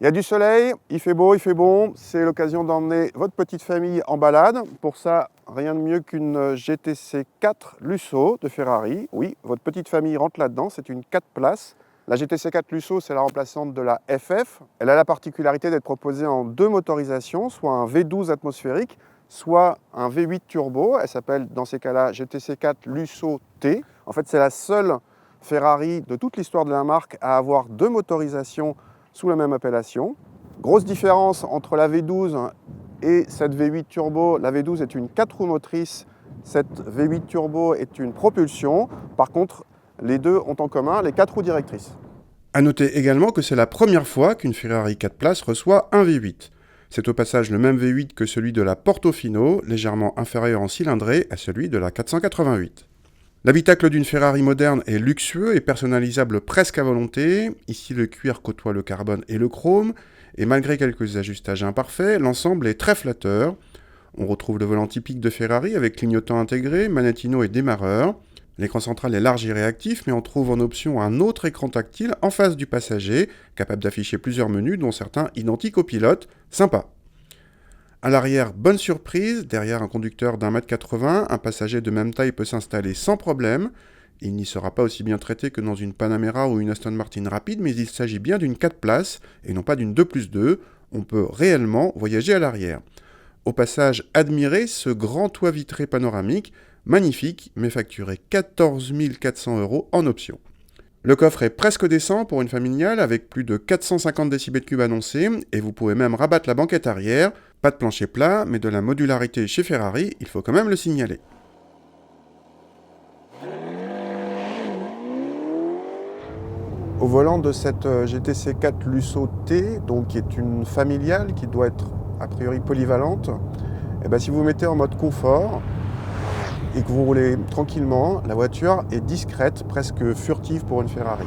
Il y a du soleil, il fait beau, il fait bon, c'est l'occasion d'emmener votre petite famille en balade. Pour ça, rien de mieux qu'une GTC 4 Lusso de Ferrari. Oui, votre petite famille rentre là-dedans, c'est une 4 places. La GTC 4 Lusso, c'est la remplaçante de la FF. Elle a la particularité d'être proposée en deux motorisations, soit un V12 atmosphérique, soit un V8 turbo. Elle s'appelle dans ces cas-là GTC 4 Lusso T. En fait, c'est la seule Ferrari de toute l'histoire de la marque à avoir deux motorisations sous la même appellation. Grosse différence entre la V12 et cette V8 turbo. La V12 est une 4 roues motrices, cette V8 turbo est une propulsion. Par contre, les deux ont en commun les 4 roues directrices. A noter également que c'est la première fois qu'une Ferrari 4 places reçoit un V8. C'est au passage le même V8 que celui de la Portofino, légèrement inférieur en cylindrée à celui de la 488. L'habitacle d'une Ferrari moderne est luxueux et personnalisable presque à volonté. Ici, le cuir côtoie le carbone et le chrome, et malgré quelques ajustages imparfaits, l'ensemble est très flatteur. On retrouve le volant typique de Ferrari avec clignotant intégré, manettino et démarreur. L'écran central est large et réactif, mais on trouve en option un autre écran tactile en face du passager, capable d'afficher plusieurs menus, dont certains identiques au pilote. Sympa. À l'arrière, bonne surprise, derrière un conducteur d'1,80 m, un passager de même taille peut s'installer sans problème. Il n'y sera pas aussi bien traité que dans une Panamera ou une Aston Martin rapide, mais il s'agit bien d'une 4 places et non pas d'une 2+2. On peut réellement voyager à l'arrière. Au passage, admirez ce grand toit vitré panoramique, magnifique, mais facturé 14 400 € en option. Le coffre est presque décent pour une familiale avec plus de 450 décibels3 annoncés et vous pouvez même rabattre la banquette arrière. Pas de plancher plat, mais de la modularité chez Ferrari, il faut quand même le signaler. Au volant de cette GTC 4 Lusso T, donc qui est une familiale qui doit être a priori polyvalente, et bien si vous vous mettez en mode confort et que vous roulez tranquillement, la voiture est discrète, presque furtive pour une Ferrari.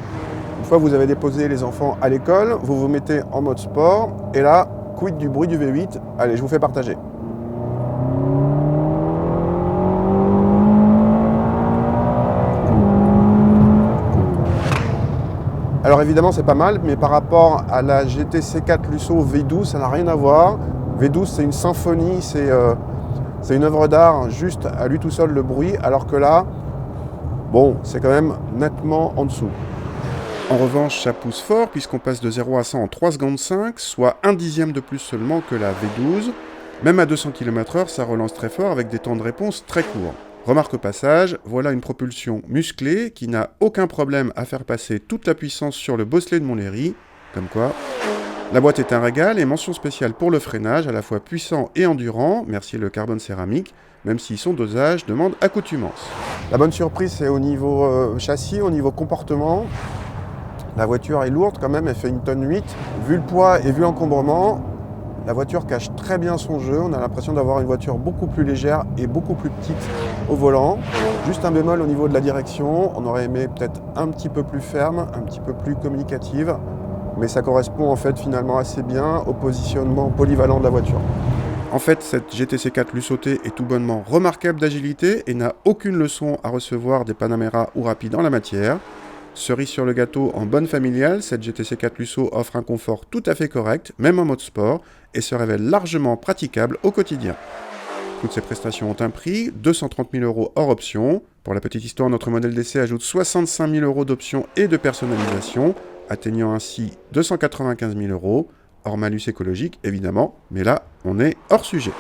Une fois que vous avez déposé les enfants à l'école, vous vous mettez en mode sport et là, quid du bruit du V8, allez, je vous fais partager. Alors évidemment c'est pas mal, mais par rapport à la GTC 4 Lusso V12, ça n'a rien à voir. V12 c'est une symphonie, c'est une œuvre d'art juste à lui tout seul le bruit, alors que là, bon, c'est quand même nettement en dessous. En revanche, ça pousse fort puisqu'on passe de 0 à 100 en 3 secondes 5, soit 1/10 de plus seulement que la V12. Même à 200 km/h, ça relance très fort avec des temps de réponse très courts. Remarque au passage, voilà une propulsion musclée qui n'a aucun problème à faire passer toute la puissance sur le bosselet de Montlhéry, comme quoi. La boîte est un régal et mention spéciale pour le freinage, à la fois puissant et endurant, merci le carbone céramique, même si son dosage demande accoutumance. La bonne surprise c'est au niveau châssis, au niveau comportement. La voiture est lourde quand même, elle fait 1,8 tonnes. Vu le poids et vu l'encombrement, la voiture cache très bien son jeu. On a l'impression d'avoir une voiture beaucoup plus légère et beaucoup plus petite au volant. Juste un bémol au niveau de la direction. On aurait aimé peut-être un petit peu plus ferme, un petit peu plus communicative. Mais ça correspond en fait finalement assez bien au positionnement polyvalent de la voiture. En fait, cette GTC 4 Lusso T est tout bonnement remarquable d'agilité et n'a aucune leçon à recevoir des Panamera ou rapides en la matière. Cerise sur le gâteau, en bonne familiale, cette GTC 4 Lusso offre un confort tout à fait correct, même en mode sport, et se révèle largement praticable au quotidien. Toutes ces prestations ont un prix, 230 000 € hors option. Pour la petite histoire, notre modèle d'essai ajoute 65 000 € d'options et de personnalisation, atteignant ainsi 295 000 €, hors malus écologique évidemment, mais là, on est hors sujet.